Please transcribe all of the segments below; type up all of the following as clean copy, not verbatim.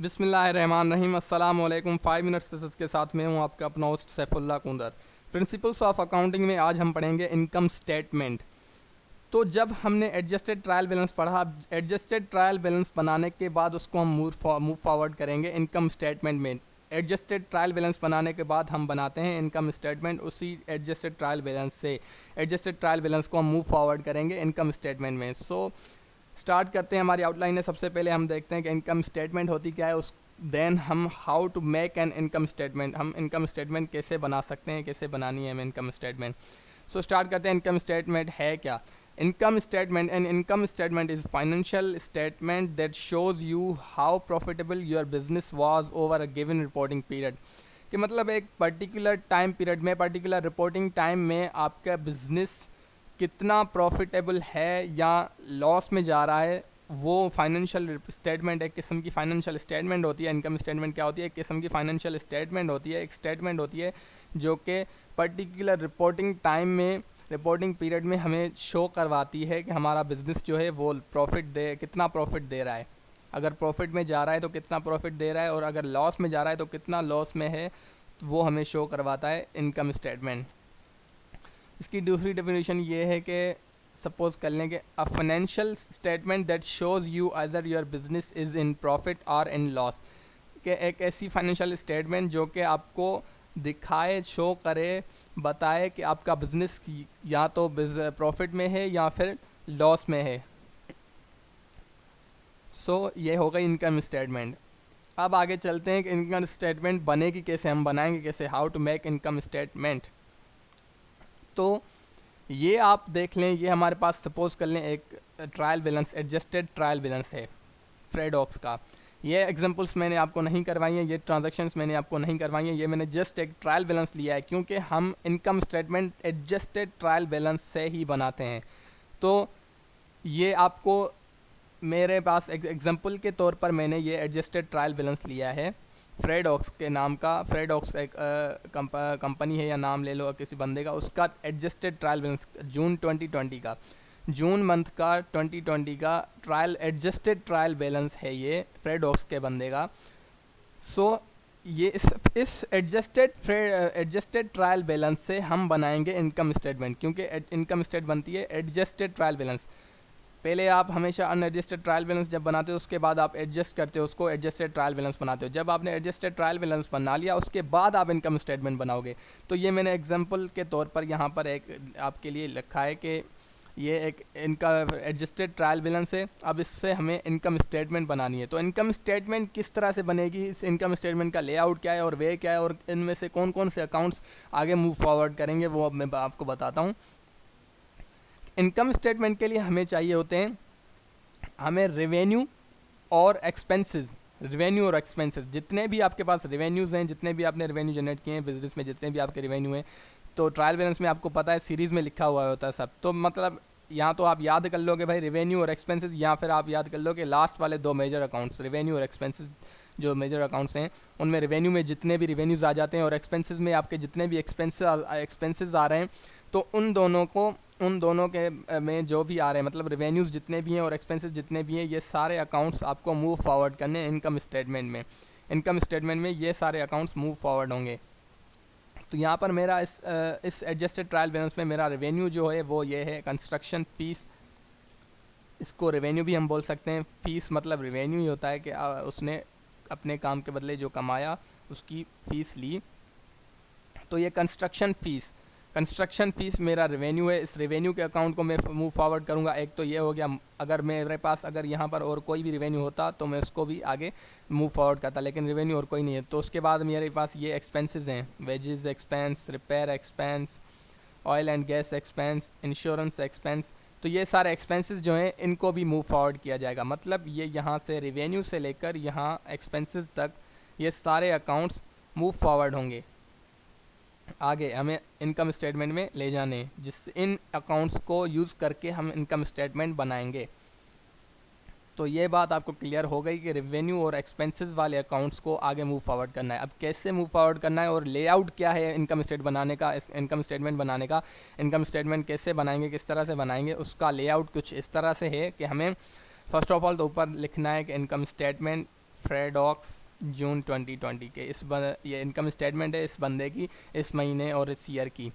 बिस्मिल्लाहिर्रहमानिर्रहीम। अस्सलाम वालेकुम। 5 मिनट्स क्लासेस के साथ में हूँ आपका अपना host Saifullah Kundar. Principles of accounting में आज हम पढ़ेंगे इनकम स्टेटमेंट। तो जब हमने एडजस्टेड ट्रायल बैलेंस पढ़ा, एडजस्टेड ट्रायल बैलेंस बनाने के बाद उसको हम मूव फॉरवर्ड करेंगे इनकम स्टेटमेंट में। एडजस्टेड ट्रायल बैलेंस बनाने के बाद हम बनाते हैं इनकम स्टेटमेंट। उसी एडजस्टेड ट्रायल बैलेंस से एडजस्टेड ट्रायल बैलेंस को हम मूव फॉरवर्ड करेंगे इनकम स्टेटमेंट में। स्टार्ट करते हैं। हमारी आउटलाइन है, सबसे पहले हम देखते हैं कि इनकम स्टेटमेंट होती क्या है। उस देन हम how to make an income statement, हम इनकम स्टेटमेंट कैसे बना सकते हैं, कैसे बनानी है हमें इनकम स्टेटमेंट। स्टार्ट करते हैं। इनकम स्टेटमेंट है क्या? Income statement, N income statement is financial statement that shows you how profitable your business was over a given reporting period. कि मतलब एक पर्टिकुलर टाइम पीरियड में, पर्टिकुलर रिपोर्टिंग टाइम में आपका बिजनेस कितना प्रॉफिटेबल है या लॉस में जा रहा है, वो फाइनेंशियल स्टेटमेंट एक किस्म की फाइनेंशियल स्टेटमेंट होती है। इनकम स्टेटमेंट क्या होती है? एक किस्म की फाइनेंशियल स्टेटमेंट होती है, एक स्टेटमेंट होती है जो कि पर्टिकुलर रिपोर्टिंग टाइम में, रिपोर्टिंग पीरियड में हमें शो करवाती है कि हमारा बिजनेस जो है वो प्रॉफिट दे, कितना प्रॉफिट दे रहा है। अगर प्रॉफिट में जा रहा है तो कितना प्रॉफिट दे रहा है, और अगर लॉस में जा रहा है तो कितना लॉस में है, तो वो हमें शो करवाता है इनकम स्टेटमेंट। इसकी दूसरी डेफिनेशन ये है कि सपोज कर लें कि a financial statement that shows you other your business is in profit और इन लॉस। कि एक ऐसी फाइनेंशियल स्टेटमेंट जो कि आपको दिखाए, शो करे, बताए कि आपका बिजनेस या तो प्रॉफिट में है या फिर लॉस में है। ये हो गई इनकम स्टेटमेंट। अब आगे चलते हैं कि इनकम स्टेटमेंट बनेगी कैसे, हम बनाएंगे कैसे, how to make income statement. तो ये आप देख लें, ये हमारे पास सपोज कर लें एक trial balance, adjusted trial balance है फ्रेडॉक्स का। ये एग्जांपल्स मैंने आपको नहीं करवाई हैं, ये ट्रांजैक्शंस मैंने आपको नहीं करवाई हैं, ये मैंने जस्ट एक ट्रायल बैलेंस लिया है, क्योंकि हम income statement adjusted trial balance से ही बनाते हैं। तो ये आपको मेरे पास एग्जांपल के तौर पर मैंने ये एडजस्टेड ट्रायल बैलेंस लिया है फ्रेडॉक्स के नाम का। फ्रेडॉक्स एक कंपनी है या नाम ले लो किसी बंदे का, उसका एडजस्टेड ट्रायल बैलेंस जून 2020 का, जून मंथ का 2020 का ट्रायल एडजस्टेड ट्रायल बैलेंस है ये फ्रेडॉक्स के बंदे का। ये इस एडजस्टेड ट्रायल बैलेंस से हम बनाएंगे इनकम स्टेटमेंट, क्योंकि इनकम स्टेट बनती है एडजस्टेड ट्रायल बैलेंस। पहले आप हमेशा अनएडजस्टेड ट्रायल बैलेंस जब बनाते हो, उसके बाद आप एडजस्ट करते हो, उसको एडजस्टेड ट्रायल बैलेंस बनाते हो। जब आपने एडजस्टेड ट्रायल बैलेंस बना लिया, उसके बाद आप इनकम स्टेटमेंट बनाओगे। तो ये मैंने एग्जांपल के तौर पर यहाँ पर एक आपके लिए लिखा है कि ये एक इनका एडजस्टेड ट्रायल बैलेंस है। अब इससे हमें इनकम स्टेटमेंट बनानी है। तो इनकम स्टेटमेंट किस तरह से बनेगी, इस इनकम स्टेटमेंट का लेआउट क्या है और वे क्या है, और इनमें से कौन कौन से अकाउंट्स आगे मूव फॉरवर्ड करेंगे, वो अब मैं आपको बताता हूँ। इनकम स्टेटमेंट के लिए हमें चाहिए होते हैं, हमें रेवेन्यू और एक्सपेंसेस। रेवेन्यू और एक्सपेंसेस, जितने भी आपके पास रेवेन्यूज़ हैं, जितने भी आपने रेवेन्यू जनरेट किए हैं बिजनेस में, जितने भी आपके रेवेन्यू हैं, तो ट्रायल बैलेंस में आपको पता है सीरीज़ में लिखा हुआ होता है सब। तो मतलब यहाँ तो आप याद कर लोगे भाई रेवेन्यू और एक्सपेंसेस, या फिर आप याद कर लो कि लास्ट वाले दो मेजर अकाउंट्स रेवेन्यू और एक्सपेंसेस, जो मेजर अकाउंट्स हैं उनमें रेवेन्यू में जितने भी रेवेन्यूज़ आ जाते हैं और एक्सपेंसेस में आपके जितने भी एक्सपेंसेस आ रहे हैं, तो उन दोनों के में जो भी आ रहे हैं, मतलब रेवेन्यूज़ जितने भी हैं और एक्सपेंसेस जितने भी हैं, ये सारे अकाउंट्स आपको मूव फॉरवर्ड करने हैं इनकम स्टेटमेंट में। इनकम स्टेटमेंट में ये सारे अकाउंट्स मूव फॉरवर्ड होंगे। तो यहाँ पर मेरा इस एडजस्टेड ट्रायल बैलेंस में मेरा रेवेन्यू जो है वो ये है कंस्ट्रक्शन फ़ीस। इसको रेवेन्यू भी हम बोल सकते हैं। फ़ीस मतलब रेवेन्यू ही होता है कि उसने अपने काम के बदले जो कमाया उसकी फ़ीस ली। तो ये कंस्ट्रक्शन फ़ीस मेरा रेवेन्यू है। इस रेवेन्यू के अकाउंट को मैं मूव फॉरवर्ड करूँगा। एक तो ये हो गया, अगर मेरे पास अगर यहाँ पर और कोई भी रेवेन्यू होता तो मैं उसको भी आगे मूव फॉरवर्ड करता, लेकिन रेवेन्यू और कोई नहीं है। तो उसके बाद मेरे पास ये एक्सपेंसेस हैं, wages expense, repair expense, oil and gas expense, insurance expense. तो ये सारे एक्सपेंसेस जो हैं इनको भी मूव फॉरवर्ड किया जाएगा। मतलब ये यहाँ से रेवेन्यू से लेकर यहाँ एक्सपेंसेस तक ये सारे अकाउंट्स मूव फॉरवर्ड होंगे, आगे हमें इनकम स्टेटमेंट में ले जाने, जिससे इन अकाउंट्स को यूज़ करके हम इनकम स्टेटमेंट बनाएंगे। तो ये बात आपको क्लियर हो गई कि रेवेन्यू और एक्सपेंसेस वाले अकाउंट्स को आगे मूव फॉरवर्ड करना है। अब कैसे मूव फॉरवर्ड करना है और लेआउट क्या है इनकम स्टेटमेंट बनाने का, इनकम स्टेटमेंट कैसे बनाएंगे, किस तरह से बनाएंगे, उसका लेआउट कुछ इस तरह से है कि हमें फर्स्ट ऑफ ऑल तो ऊपर लिखना है कि इनकम स्टेटमेंट फ्रेडॉक्स जून 2020 के ये इनकम स्टेटमेंट है इस बंदे की इस महीने और इस ईयर की।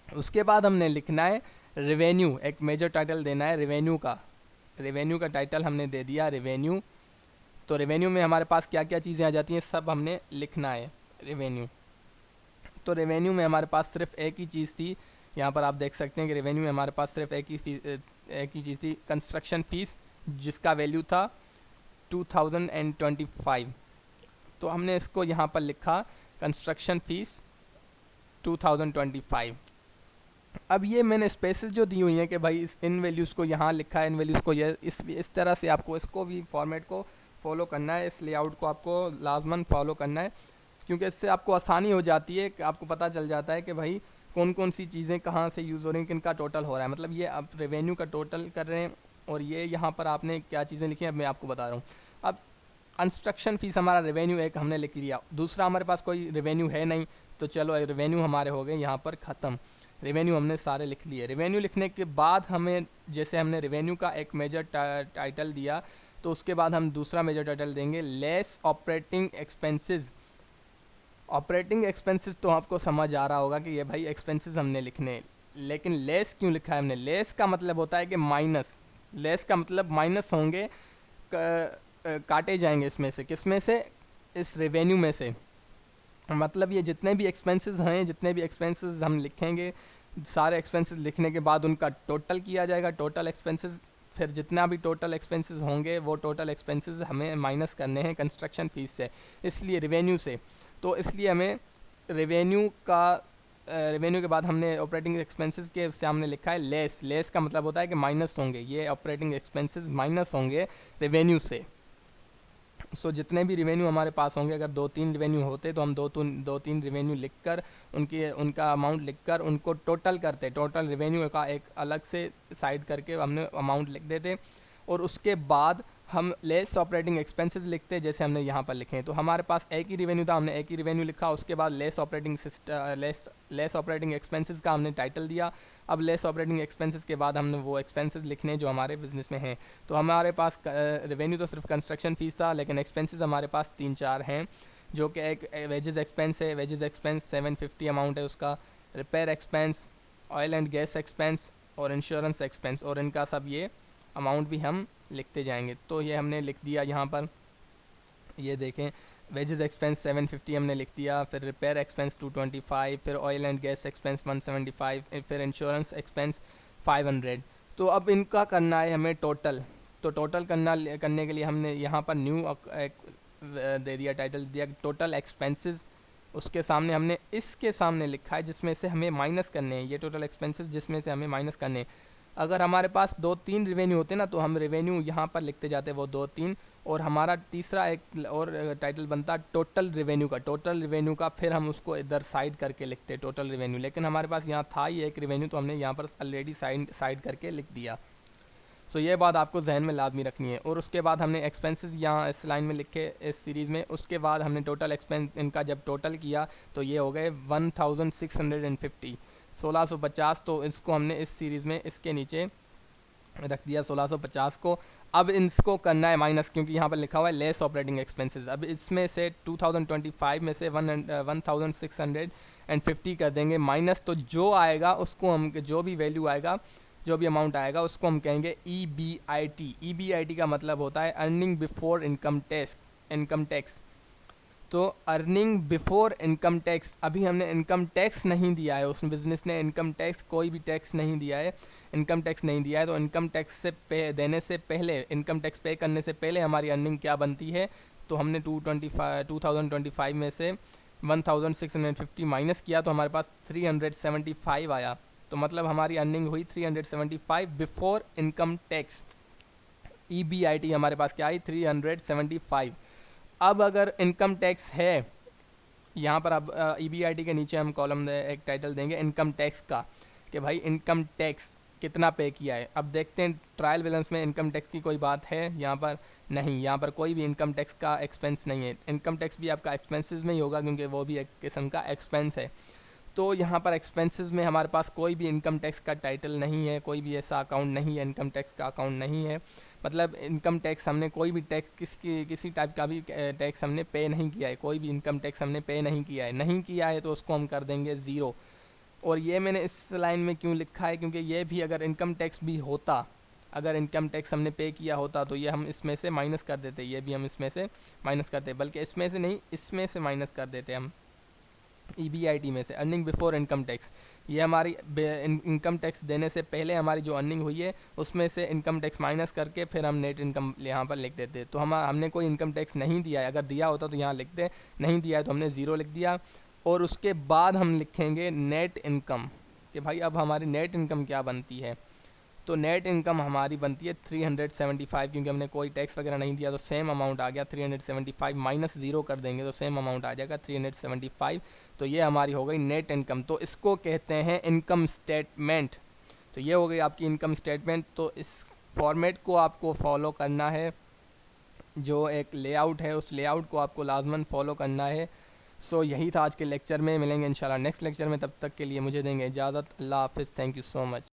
उसके बाद हमने लिखना है रेवेन्यू, एक मेजर टाइटल देना है रेवेन्यू का टाइटल हमने दे दिया रेवेन्यू। तो रेवेन्यू में हमारे पास क्या क्या चीज़ें आ जाती हैं सब हमने लिखना है रेवेन्यू। तो रेवेन्यू में हमारे पास सिर्फ एक ही चीज़ थी, यहाँ पर आप देख सकते हैं कि रेवेन्यू में हमारे पास सिर्फ एक ही चीज़ थी, कंस्ट्रक्शन फ़ीस, जिसका वैल्यू था 2025। तो हमने इसको यहाँ पर लिखा कंस्ट्रक्शन फ़ीस 2025। अब ये मैंने स्पेसेस जो दी हुई हैं कि भाई इन वैल्यूज़ को यहाँ लिखा है, इन वैल्यूज़ को ये इस तरह से आपको इसको भी फॉर्मेट को फॉलो करना है, इस लेआउट को आपको लाजमन फॉलो करना है, क्योंकि इससे आपको आसानी हो जाती है कि आपको पता चल जाता है कि भाई कौन कौन सी चीज़ें कहाँ से यूज़ हो रही हैं, किनका टोटल हो रहा है। मतलब ये आप रेवेन्यू का टोटल कर रहे हैं और ये यहाँ पर आपने क्या चीज़ें लिखी हैं अब मैं आपको बता रहा हूँ। अब कंस्ट्रक्शन फ़ीस हमारा रेवेन्यू एक हमने लिख लिया, दूसरा हमारे पास कोई रेवेन्यू है नहीं, तो चलो रेवेन्यू हमारे हो गए यहाँ पर ख़त्म। रेवेन्यू हमने सारे लिख लिए। रेवेन्यू लिखने के बाद हमें जैसे हमने रेवेन्यू का एक मेजर टाइटल दिया, तो उसके बाद हम दूसरा मेजर टाइटल देंगे less operating expenses. Operating expenses तो आपको समझ आ रहा होगा कि ये भाई एक्सपेंसेस हमने लिखने, लेकिन लेस क्यों लिखा है हमने? लेस का मतलब होता है कि माइनस, लेस का मतलब माइनस होंगे, काटे जाएंगे इसमें से, किस में से? इस रेवेन्यू में से। मतलब ये जितने भी एक्सपेंसेस हैं, जितने भी एक्सपेंसेस हम लिखेंगे, सारे एक्सपेंसेस लिखने के बाद उनका टोटल किया जाएगा, टोटल एक्सपेंसेस, फिर जितना भी टोटल एक्सपेंसेस होंगे वो टोटल एक्सपेंसेस हमें माइनस करने हैं कंस्ट्रक्शन फ़ीस से, इसलिए रेवेन्यू से। तो इसलिए हमें रेवेन्यू के बाद हमने ऑपरेटिंग एक्सपेंसेस के सामने लिखा है लेस। लेस का मतलब होता है कि माइनस होंगे, ये ऑपरेटिंग एक्सपेंसेस माइनस होंगे रेवेन्यू से। सो जितने भी रेवेन्यू हमारे पास होंगे, अगर 2-3 रेवेन्यू होते तो हम दो तीन रेवेन्यू लिखकर उनका अमाउंट लिखकर उनको टोटल करते, टोटल रेवेन्यू का एक अलग से साइड करके हमने अमाउंट लिख देते, और उसके बाद हम लेस ऑपरेटिंग एक्सपेंसेस लिखते जैसे हमने यहाँ पर लिखे हैं। तो हमारे पास एक ही रेवेन्यू था, हमने एक ही रेवेन्यू लिखा, उसके बाद लेस ऑपरेटिंग एक्सपेंसेस का हमने टाइटल दिया। अब लेस ऑपरेटिंग एक्सपेंसेस के बाद हमने वो एक्सपेंसेस लिखने जो हमारे बिजनेस में हैं। तो हमारे पास रेवेन्यू तो सिर्फ कंस्ट्रक्शन फ़ीस था, लेकिन एक्सपेंसेस हमारे पास 3-4 हैं, जो कि एक वेजेस एक्सपेंस है, वेजेस एक्सपेंस 750 अमाउंट है उसका, repair expense, oil and gas expense और इंश्योरेंस एक्सपेंस, और इनका सब ये अमाउंट भी हम लिखते जाएंगे। तो ये हमने लिख दिया यहाँ पर, ये देखें वेजेस एक्सपेंस 750 हमने लिख दिया, फिर रिपेयर एक्सपेंस 225, फिर ऑयल एंड गैस एक्सपेंस 175, फिर इंश्योरेंस एक्सपेंस 500। तो अब इनका करना है हमें टोटल। तो टोटल करने के लिए हमने यहाँ पर न्यू दे दिया, टाइटल दिया टोटल एक्सपेंसेस, उसके सामने हमने इसके सामने लिखा है जिसमें से हमें माइनस करने हैं, ये टोटल एक्सपेंसेस जिसमें से हमें माइनस करने हैं। अगर हमारे पास 2-3 रेवेन्यू होते ना तो हम रेवेन्यू यहाँ पर लिखते जाते वो 2-3, और हमारा तीसरा एक और टाइटल बनता टोटल रेवेन्यू का। टोटल रेवेन्यू का फिर हम उसको इधर साइड करके लिखते टोटल रेवेन्यू, लेकिन हमारे पास यहाँ था ही एक रेवेन्यू, तो हमने यहाँ पर ऑलरेडी साइड करके लिख दिया। सो ये बात आपको जहन में लाजमी रखनी है। और उसके बाद हमने एक्सपेंसेस यहाँ इस लाइन में लिखे इस सीरीज़ में, उसके बाद हमने टोटल एक्सपेंस इनका जब टोटल किया तो ये हो गए 1650, 1650। तो इसको हमने इस सीरीज़ में इसके नीचे रख दिया 1650 को। अब इसको करना है माइनस, क्योंकि यहाँ पर लिखा हुआ है लेस ऑपरेटिंग एक्सपेंसेस। अब इसमें से 2025 में से 1650 कर देंगे माइनस। तो जो आएगा उसको हम, जो भी वैल्यू आएगा, जो भी अमाउंट आएगा उसको हम कहेंगे EBIT। EBIT का मतलब होता है अर्निंग बिफोर इनकम टैक्स। तो अर्निंग बिफोर इनकम टैक्स, अभी हमने इनकम टैक्स नहीं दिया है, उस बिज़नेस ने इनकम टैक्स कोई भी टैक्स नहीं दिया है, इनकम टैक्स नहीं दिया है। तो इनकम टैक्स से देने से पहले, इनकम टैक्स पे करने से पहले हमारी अर्निंग क्या बनती है? तो हमने 2025 में से 1650 माइनस किया तो हमारे पास 375 आया। तो मतलब हमारी अर्निंग हुई 375 बिफोर इनकम टैक्स। EBIT हमारे पास क्या आई? 375। अब अगर इनकम टैक्स है, यहाँ पर अब EBIT के नीचे हम कॉलम एक टाइटल देंगे इनकम टैक्स का, कि भाई इनकम टैक्स कितना पे किया है। अब देखते हैं ट्रायल बैलेंस में इनकम टैक्स की कोई बात है यहाँ पर? नहीं, यहाँ पर कोई भी इनकम टैक्स का एक्सपेंस नहीं है। इनकम टैक्स भी आपका एक्सपेंसेस में ही होगा, क्योंकि वो भी एक किस्म का एक्सपेंस है। तो यहाँ पर एक्सपेंसेस में हमारे पास कोई भी इनकम टैक्स का टाइटल नहीं है, कोई भी ऐसा अकाउंट नहीं है, इनकम टैक्स का अकाउंट नहीं है। मतलब इनकम टैक्स हमने कोई भी टैक्स किसी टाइप का भी टैक्स हमने पे नहीं किया है, कोई भी इनकम टैक्स हमने पे नहीं किया है तो उसको हम कर देंगे ज़ीरो। और ये मैंने इस लाइन में क्यों लिखा है, क्योंकि ये भी अगर इनकम टैक्स भी होता, अगर इनकम टैक्स हमने पे किया होता तो ये हम इसमें से माइनस कर देते, ये भी हम इसमें से माइनस करते, बल्कि इसमें से नहीं, इसमें से माइनस कर देते हम, EBIT में से, अर्निंग बिफोर इनकम टैक्स। ये हमारी इनकम टैक्स देने से पहले हमारी जो अर्निंग हुई है उसमें से इनकम टैक्स माइनस करके फिर हम नेट इनकम यहाँ पर लिख देते। तो हमने कोई इनकम टैक्स नहीं दिया है, अगर दिया होता तो यहाँ लिखते, नहीं दिया है तो हमने ज़ीरो लिख दिया। और उसके बाद हम लिखेंगे नेट इनकम, कि भाई अब हमारी नेट इनकम क्या बनती है। तो नेट इनकम हमारी बनती है 375, क्योंकि हमने कोई टैक्स वगैरह नहीं दिया तो सेम अमाउंट आ गया 375, माइनस ज़ीरो कर देंगे तो सेम अमाउंट आ जाएगा 375। तो ये हमारी हो गई नेट इनकम। तो इसको कहते हैं इनकम स्टेटमेंट। तो ये हो गई आपकी इनकम स्टेटमेंट। तो इस फॉर्मेट को आपको फॉलो करना है, जो एक लेआउट है उस लेआउट को आपको लाजमन फॉलो करना है। सो यही था आज के लेक्चर में, मिलेंगे इंशाल्लाह नेक्स्ट लेक्चर में, तब तक के लिए मुझे देंगे इजाज़त। अल्लाह हाफ़िज़, थैंक यू सो मच।